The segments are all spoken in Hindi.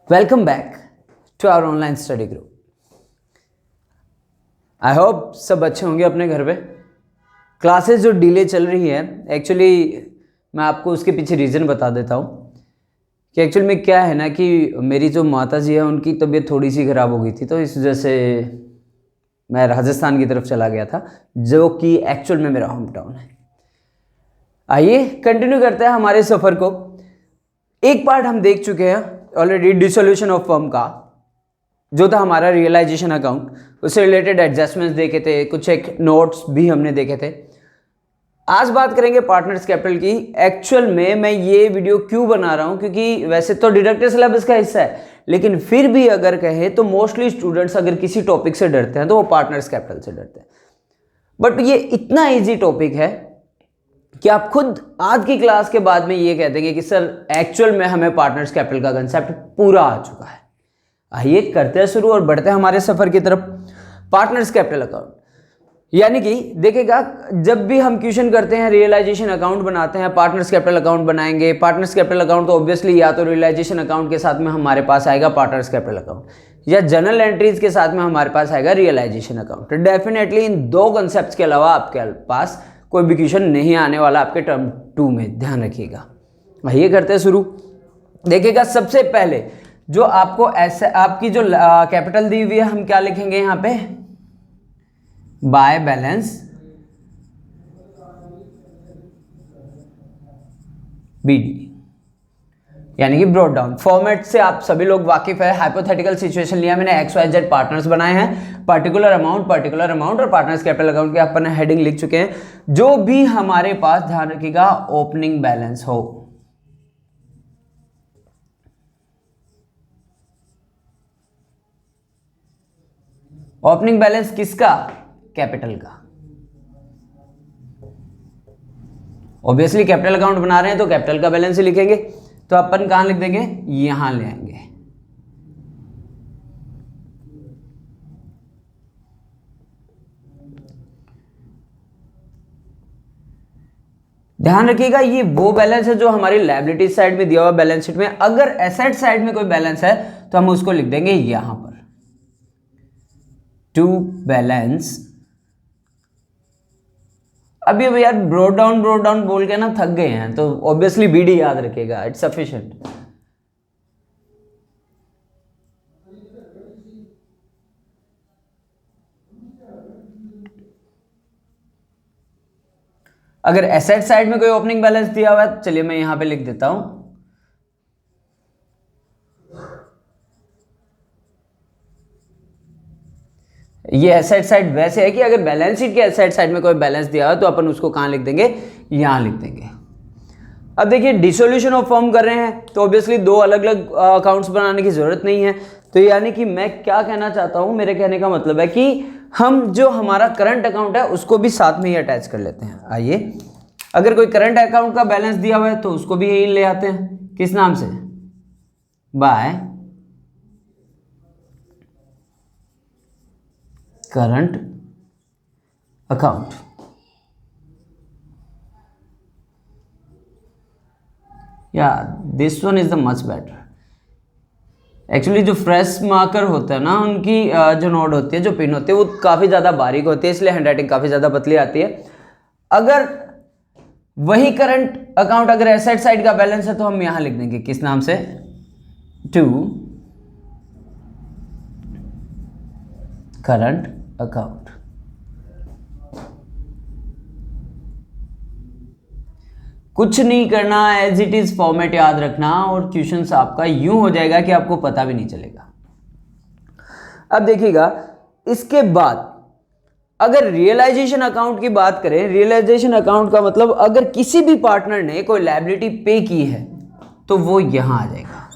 Welcome back to our online study group. I hope सब अच्छे होंगे अपने घर पे। क्लासेस जो डिले चल रही है, एक्चुअली मैं आपको उसके पीछे रीज़न बता देता हूँ कि एक्चुअल में क्या है ना कि मेरी जो माता जी है उनकी तबीयत थोड़ी सी ख़राब हो गई थी, तो इस वजह से मैं राजस्थान की तरफ चला गया था, जो कि एक्चुअल में मेरा होम टाउन है। आइए कंटिन्यू करते हैं हमारे सफ़र को। एक पार्ट हम देख चुके हैं ऑलरेडी, डिसोल्यूशन ऑफ फर्म का, जो था हमारा रियलाइजेशन अकाउंट। उससे रिलेटेड एडजस्टमेंट्स देखे थे, कुछ एक नोट्स भी हमने देखे थे। आज बात करेंगे पार्टनर्स कैपिटल की। एक्चुअल में मैं ये वीडियो क्यों बना रहा हूँ, क्योंकि वैसे तो डिडक्टिव सिलेबस का हिस्सा है, लेकिन फिर भी अगर कहें तो मोस्टली स्टूडेंट्स अगर किसी टॉपिक से डरते हैं तो वो पार्टनर्स कैपिटल से डरते हैं। बट ये इतना ईजी टॉपिक है कि आप खुद आज की क्लास के बाद में ये कह देंगे कि सर एक्चुअल में हमें पार्टनर्स कैपिटल का कंसेप्ट पूरा आ चुका है। आइए करते हैं शुरू और बढ़ते हैं हमारे सफर की तरफ। पार्टनर्स कैपिटल अकाउंट यानी कि देखिएगा, जब भी हम क्वेश्चन करते हैं रियलाइजेशन अकाउंट बनाते हैं, पार्टनर्स कैपिटल अकाउंट बनाएंगे। पार्टनर्स कैपिटल अकाउंट तो ऑब्वियसली या तो रियलाइजेशन अकाउंट के साथ में हमारे पास आएगा पार्टनर्स कैपिटल अकाउंट, या जनरल एंट्रीज के साथ में हमारे पास आएगा रियलाइजेशन अकाउंट। डेफिनेटली इन दो कंसेप्ट के अलावा आपके पास कोई भी क्वेश्चन नहीं आने वाला आपके टर्म 2 में, ध्यान रखिएगा। ये करते हैं शुरू। देखिएगा, सबसे पहले जो आपको ऐसे आपकी जो कैपिटल दी हुई है, हम क्या लिखेंगे यहाँ पे, बाय बैलेंस बीडी, यानी कि ब्रॉट डाउन फॉर्मेट से आप सभी लोग वाकिफ है। हाइपोथेटिकल सिचुएशन लिया मैंने, XYZ पार्टनर्स बनाए हैं, पर्टिकुलर अमाउंट और पार्टनर्स कैपिटल अकाउंट के अपन हेडिंग लिख चुके हैं। जो भी हमारे पास, ध्यान रखिएगा, ओपनिंग बैलेंस हो, ओपनिंग बैलेंस किसका, कैपिटल का। ऑब्वियसली कैपिटल अकाउंट बना रहे हैं तो कैपिटल का बैलेंस ही लिखेंगे, तो अपन कहां लिख देंगे, यहां ले आएंगे। ध्यान रखिएगा, ये वो बैलेंस है जो हमारी लायबिलिटी साइड में दिया हुआ बैलेंस शीट में। अगर एसेट साइड में कोई बैलेंस है तो हम उसको लिख देंगे यहां पर, टू बैलेंस। अभी यार ब्रोड डाउन बोल के ना थक गए हैं, तो ऑब्वियसली बीडी याद रखिएगा, इट्स सफिशिएंट। अगर एसेट साइड में कोई ओपनिंग बैलेंस दिया हुआ है, चलिए मैं यहां पे लिख देता हूं, ये एसेट साइड वैसे है कि अगर बैलेंस शीट के एसेट साइड में कोई बैलेंस दिया हो तो अपन उसको कहां लिख देंगे, यहां लिख देंगे। अब देखिए, डिसोल्यूशन ऑफ फर्म कर रहे हैं तो ऑब्वियसली दो अलग अलग अकाउंट्स बनाने की जरूरत नहीं है। तो यानी कि मैं क्या कहना चाहता हूं, मेरे कहने का मतलब है कि हम जो हमारा करंट अकाउंट है उसको भी साथ में ही अटैच कर लेते हैं। आइए, अगर कोई करंट अकाउंट का बैलेंस दिया हुआ है तो उसको भी यही ले आते हैं, किस नाम से, बाय करंट अकाउंट। या this one is the much better. Actually जो फ्रेश मार्कर होता है ना, उनकी जो नोट होती है, जो पिन होती है, वो काफ़ी ज़्यादा बारीक होती है, इसलिए हैंडराइटिंग काफ़ी ज़्यादा पतली आती है। अगर वही करंट अकाउंट अगर एसेट साइड का बैलेंस है तो हम यहां लिख देंगे किस नाम से, टू करंट अकाउंट। कुछ नहीं करना, एज इट इज फॉर्मेट याद रखना और क्वेश्चंस आपका यूं हो जाएगा कि आपको पता भी नहीं चलेगा। अब देखिएगा, इसके बाद अगर रियलाइजेशन अकाउंट की बात करें, रियलाइजेशन अकाउंट का मतलब अगर किसी भी पार्टनर ने कोई लायबिलिटी पे की है तो वो यहां आ जाएगा,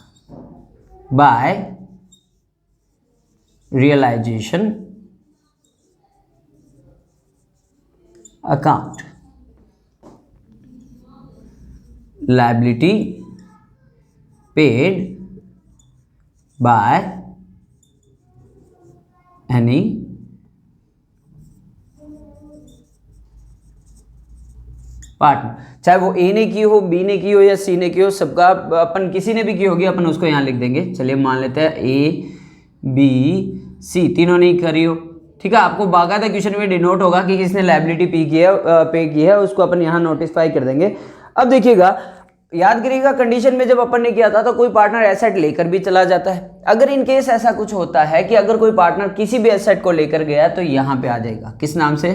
by realisation account. Liability paid by any partner, चाहे वो ए ने की हो, बी ने की हो या सी ने की हो, सबका अपन किसी ने भी की होगी अपन उसको यहाँ लिख देंगे। चलिए मान लेते हैं ए बी सी तीनों ने करी हो, ठीक है। आपको बाकायदा क्वेश्चन में डिनोट होगा कि किसने लायबिलिटी पे की है, उसको अपन यहाँ नोटिफाई कर देंगे। अब देखिएगा, याद करिएगा कंडीशन में जब अपन ने किया था तो कोई पार्टनर एसेट लेकर भी चला जाता है। अगर इन केस ऐसा कुछ होता है कि अगर कोई पार्टनर किसी भी एसेट को लेकर गया तो यहां पे आ जाएगा किस नाम से,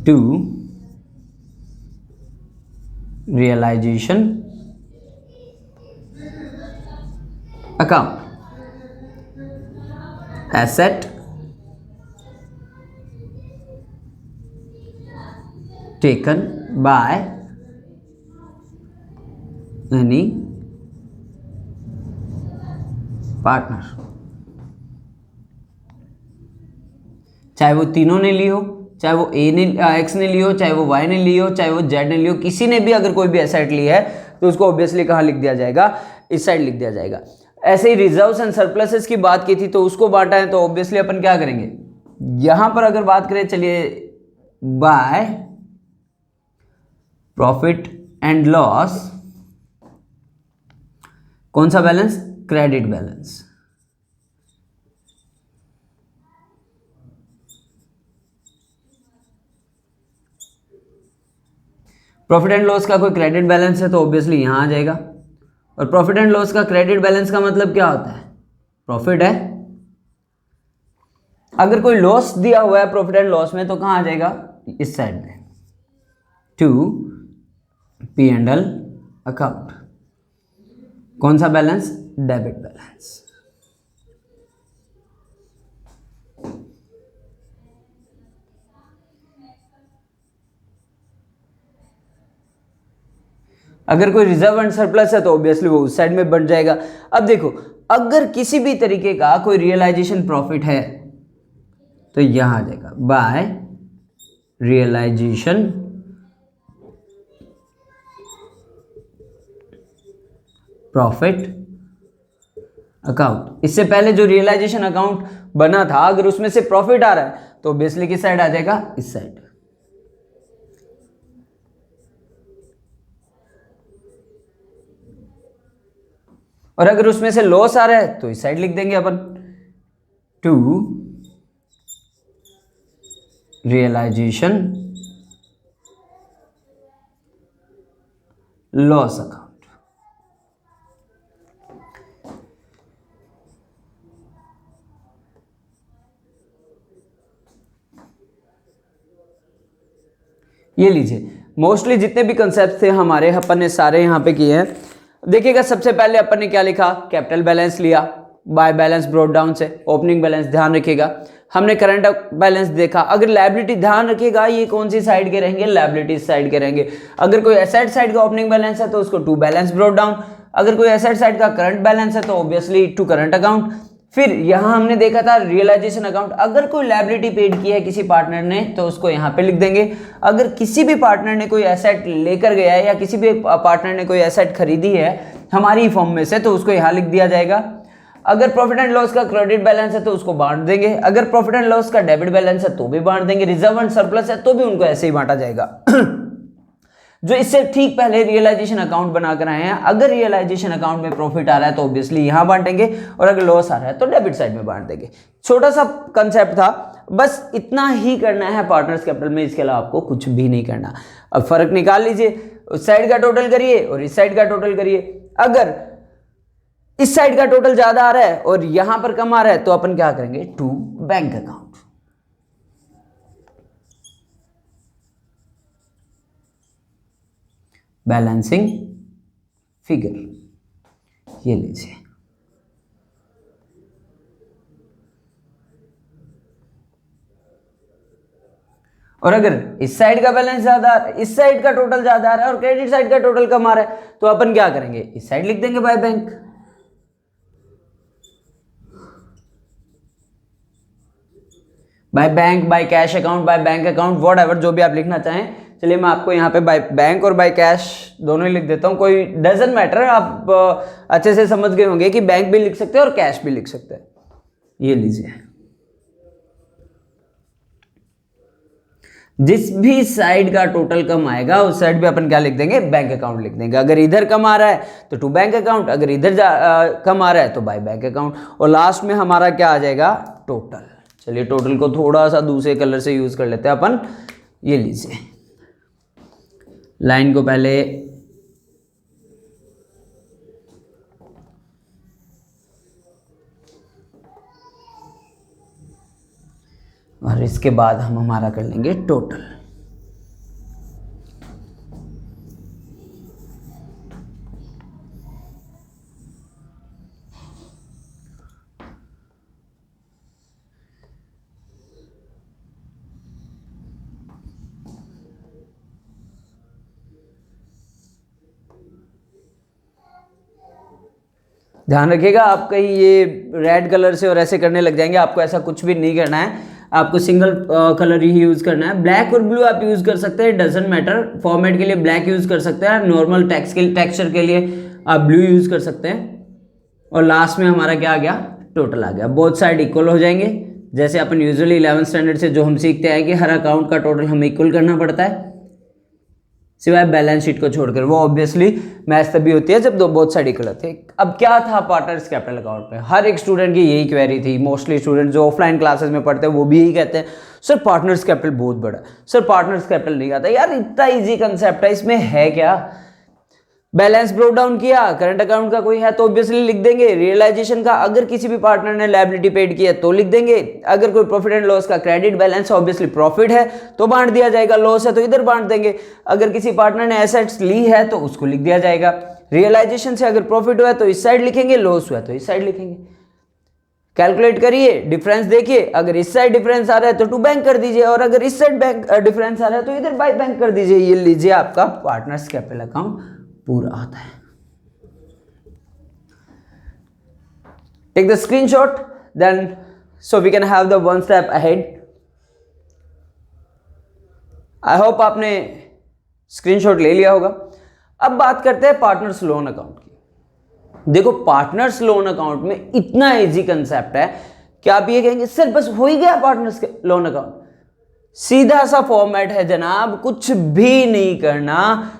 to realisation account, asset taken by any partner, चाहे वो तीनों ने ली हो, चाहे वो एक्स ने ली हो, चाहे वो वाई ने ली हो, चाहे वो जेड ने ली हो, किसी ने भी अगर कोई भी एसेट ली है तो उसको ऑब्वियसली कहाँ लिख दिया जाएगा, इस साइड लिख दिया जाएगा। ऐसे ही रिजर्व्स एंड सरप्लसेस की बात की थी तो उसको बांटा है, तो ऑब्वियसली अपन क्या करेंगे, यहां पर अगर बात करें, चलिए बाय प्रॉफिट एंड लॉस, कौन सा balance, credit balance. Profit and loss का कोई क्रेडिट बैलेंस है तो ऑब्वियसली यहां आ जाएगा। और प्रॉफिट एंड लॉस का क्रेडिट बैलेंस का मतलब क्या होता है, प्रॉफिट है, अगर कोई लॉस दिया हुआ है प्रॉफिट एंड लॉस में तो कहां आ जाएगा, इस साइड में, to P and L account, कौन सा बैलेंस, डेबिट बैलेंस। अगर कोई रिजर्व एंड सरप्लस है तो ऑब्वियसली वो उस साइड में बन जाएगा। अब देखो, अगर किसी भी तरीके का कोई रियलाइजेशन प्रॉफिट है तो यहां आ जाएगा बाय रियलाइजेशन प्रॉफिट अकाउंट। इससे पहले जो रियलाइजेशन अकाउंट बना था, अगर उसमें से प्रॉफिट आ रहा है तो ऑब्वियसली किस साइड आ जाएगा, इस साइड। और अगर उसमें से लॉस आ रहा है तो इस साइड लिख देंगे अपन, टू रियलाइजेशन लॉस अकाउंट। ये लीजिए, मोस्टली जितने भी कंसेप्ट थे हमारे, अपन ने सारे यहां पे किए हैं। देखिएगा, सबसे पहले अपन ने क्या लिखा, कैपिटल बैलेंस लिया बाय बैलेंस ब्रॉट डाउन से, ओपनिंग बैलेंस ध्यान रखिएगा। हमने करंट बैलेंस देखा, अगर लायबिलिटी ध्यान रखिएगा ये कौन सी साइड के रहेंगे, लायबिलिटी साइड के रहेंगे। अगर कोई एसेट साइड का ओपनिंग बैलेंस है तो उसको टू बैलेंस ब्रॉट डाउन, अगर कोई एसेट साइड का करंट बैलेंस है तो ऑब्वियसली टू करंट अकाउंट। फिर यहां हमने देखा था रियलाइजेशन अकाउंट, अगर कोई लायबिलिटी पेड की है किसी पार्टनर ने तो उसको यहां पे लिख देंगे। अगर किसी भी पार्टनर ने कोई एसेट लेकर गया है या किसी भी पार्टनर ने कोई एसेट खरीदी है हमारी फॉर्म में से तो उसको यहां लिख दिया जाएगा। अगर प्रॉफिट एंड लॉस का क्रेडिट बैलेंस है तो उसको बांट देंगे, अगर प्रॉफिट एंड लॉस का डेबिट बैलेंस है तो भी बांट देंगे, रिजर्व एंड सरप्लस है तो भी उनको ऐसे ही बांटा जाएगा। जो इससे ठीक पहले रियलाइजेशन अकाउंट बनाकर आए हैं, अगर रियलाइजेशन अकाउंट में प्रॉफिट आ रहा है तो ऑब्वियसली यहां बांटेंगे और अगर लॉस आ रहा है तो डेबिट साइड में बांट देंगे। छोटा सा कंसेप्ट था, बस इतना ही करना है पार्टनर्स कैपिटल में, इसके अलावा आपको कुछ भी नहीं करना। अब फर्क निकाल लीजिए, उस साइड का टोटल करिए और इस साइड का टोटल करिए। अगर इस साइड का टोटल ज्यादा आ रहा है और यहां पर कम आ रहा है तो अपन क्या करेंगे, to bank account. Balancing figure, ये लीजिए। और अगर इस साइड का बैलेंस ज्यादा, इस साइड का टोटल ज्यादा आ रहा है और क्रेडिट साइड का टोटल कम आ रहा है तो अपन क्या करेंगे, इस साइड लिख देंगे by bank. By bank, by cash account, by bank account, whatever जो भी आप लिखना चाहें। चलिए मैं आपको यहाँ पे बाय बैंक और बाय कैश दोनों ही लिख देता हूँ, कोई डजंट मैटर। आप अच्छे से समझ गए होंगे कि बैंक भी लिख सकते हैं और कैश भी लिख सकते हैं। ये लीजिए, जिस भी साइड का टोटल कम आएगा उस साइड पे अपन क्या लिख देंगे, बैंक अकाउंट लिख देंगे। अगर इधर कम आ रहा है तो टू बैंक अकाउंट, अगर इधर कम आ रहा है तो बाय बैंक अकाउंट, और लास्ट में हमारा क्या आ जाएगा, टोटल। चलिए टोटल को थोड़ा सा दूसरे कलर से यूज कर लेते हैं अपन। ये लीजिए, लाइन को पहले और इसके बाद हम हमारा कर लेंगे टोटल। ध्यान रखिएगा, आप कहीं ये रेड कलर से और ऐसे करने लग जाएंगे, आपको ऐसा कुछ भी नहीं करना है, आपको सिंगल कलर ही यूज करना है। ब्लैक और ब्लू आप यूज कर सकते हैं, डजंट मैटर। फॉर्मेट के लिए ब्लैक यूज कर सकते हैं, नॉर्मल टेक्सचर के लिए आप ब्लू यूज कर सकते हैं। और लास्ट में हमारा क्या आ गया, टोटल आ गया। बोथ साइड इक्वल हो जाएंगे, जैसे अपन यूजुअली 11th स्टैंडर्ड से जो हम सीखते हैं कि हर अकाउंट का टोटल हमें इक्वल करना पड़ता है, सिवाय बैलेंस शीट को छोड़कर। वो ऑब्वियसली मैच तभी होती है जब दो बोथ साइड इक्वल होते हैं। अब क्या था पार्टनर्स कैपिटल अकाउंट में, हर एक स्टूडेंट की यही क्वेरी थी। मोस्टली स्टूडेंट जो ऑफलाइन क्लासेस में पढ़ते हैं वो भी यही कहते हैं, सर पार्टनर्स कैपिटल बहुत बड़ा है, सर पार्टनर्स कैपिटल नहीं आता। यार इतना इजी कंसेप्ट है, इसमें है क्या। बैलेंस ब्रोक डाउन किया, करंट अकाउंट का कोई है तो ऑब्वियसली लिख देंगे। रियलाइजेशन का अगर किसी भी पार्टनर ने लायबिलिटी पेड की है तो लिख देंगे। अगर कोई प्रॉफिट एंड लॉस का क्रेडिट बैलेंस ऑब्वियसली प्रॉफिट है तो बांट दिया जाएगा, लॉस है तो इधर बांट देंगे। अगर किसी पार्टनर ने एसेट्स ली है तो उसको लिख दिया जाएगा। रियलाइजेशन से अगर प्रॉफिट हुआ है तो इस साइड लिखेंगे, लॉस हुआ है तो इस साइड लिखेंगे। कैलकुलेट करिए, डिफरेंस देखिए, अगर इस साइड डिफरेंस आ रहा है तो टू बैंक कर दीजिए, और अगर इस साइड बैंक डिफरेंस आ रहा है तो इधर बाय बैंक कर दीजिए। ये लीजिए आपका पार्टनर्स कैपिटल अकाउंट पूरा आता है। Take the screenshot, then so we can have the one step ahead. I hope आपने स्क्रीनशॉट ले लिया होगा। अब बात करते हैं पार्टनर्स लोन अकाउंट की। देखो पार्टनर्स लोन अकाउंट में इतना इजी कंसेप्ट है कि आप ये कहेंगे सर बस हो ही गया पार्टनर्स लोन अकाउंट। सीधा सा फॉर्मेट है जनाब, कुछ भी नहीं करना।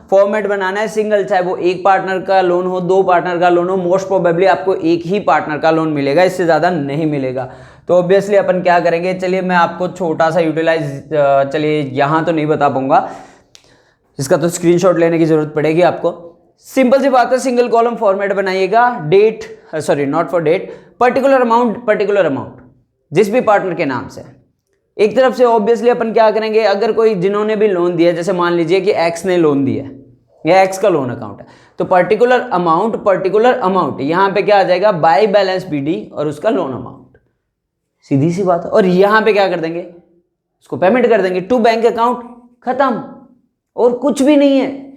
फॉर्मेट बनाना है सिंगल, चाहे वो एक पार्टनर का लोन हो, दो पार्टनर का लोन हो, मोस्ट प्रोबेबली आपको एक ही पार्टनर का लोन मिलेगा, इससे ज़्यादा नहीं मिलेगा। तो ऑब्वियसली अपन क्या करेंगे, चलिए मैं आपको छोटा सा यूटिलाइज, चलिए यहाँ तो नहीं बता पाऊंगा, इसका तो स्क्रीनशॉट लेने की जरूरत पड़ेगी आपको। सिंपल सी बात है, सिंगल कॉलम फॉर्मेट बनाइएगा। Date, sorry not for date, particular amount जिस भी पार्टनर के नाम से। एक तरफ से ऑब्वियसली अपन क्या करेंगे, अगर कोई जिन्होंने भी लोन दिया, जैसे मान लीजिए कि एक्स ने लोन दिया है या एक्स का लोन अकाउंट है, तो पर्टिकुलर अमाउंट यहां पे क्या आ जाएगा, बाय बैलेंस बीडी और उसका लोन अमाउंट। सीधी सी बात है। और यहां पे क्या कर देंगे, उसको पेमेंट कर देंगे टू बैंक अकाउंट, खत्म, और कुछ भी नहीं है।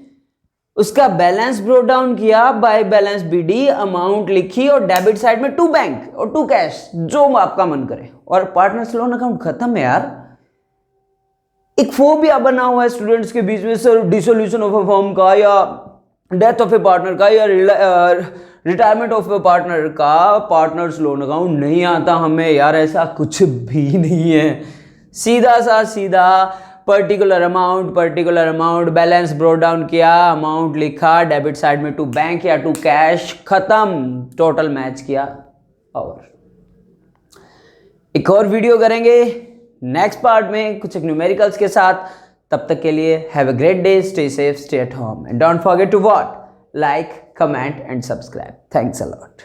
उसका बैलेंस ब्रोक डाउन किया, बाय बैलेंस बीडी, अमाउंट लिखी और डेबिट साइड में टू बैंक और टू कैश, जो आपका मन करे, और पार्टनर्स लोन अकाउंट खत्म है यार। एक फोबिया बना हुआ है स्टूडेंट्स के बीच में, sir dissolution of a firm का या डेथ ऑफ ए पार्टनर का या रिटायरमेंट ऑफ ए पार्टनर का पार्टनर्स लोन अकाउंट नहीं आता हमें। यार ऐसा कुछ भी नहीं है, सीधा particular amount, balance broke down किया, अमाउंट लिखा, डेबिट साइड में टू बैंक या टू कैश, खत्म, टोटल मैच किया। और एक और वीडियो करेंगे नेक्स्ट पार्ट में कुछ न्यूमेरिकल्स के साथ। तब तक के लिए have a great day, stay safe, stay at home and don't forget to what, like, comment and subscribe. Thanks a lot.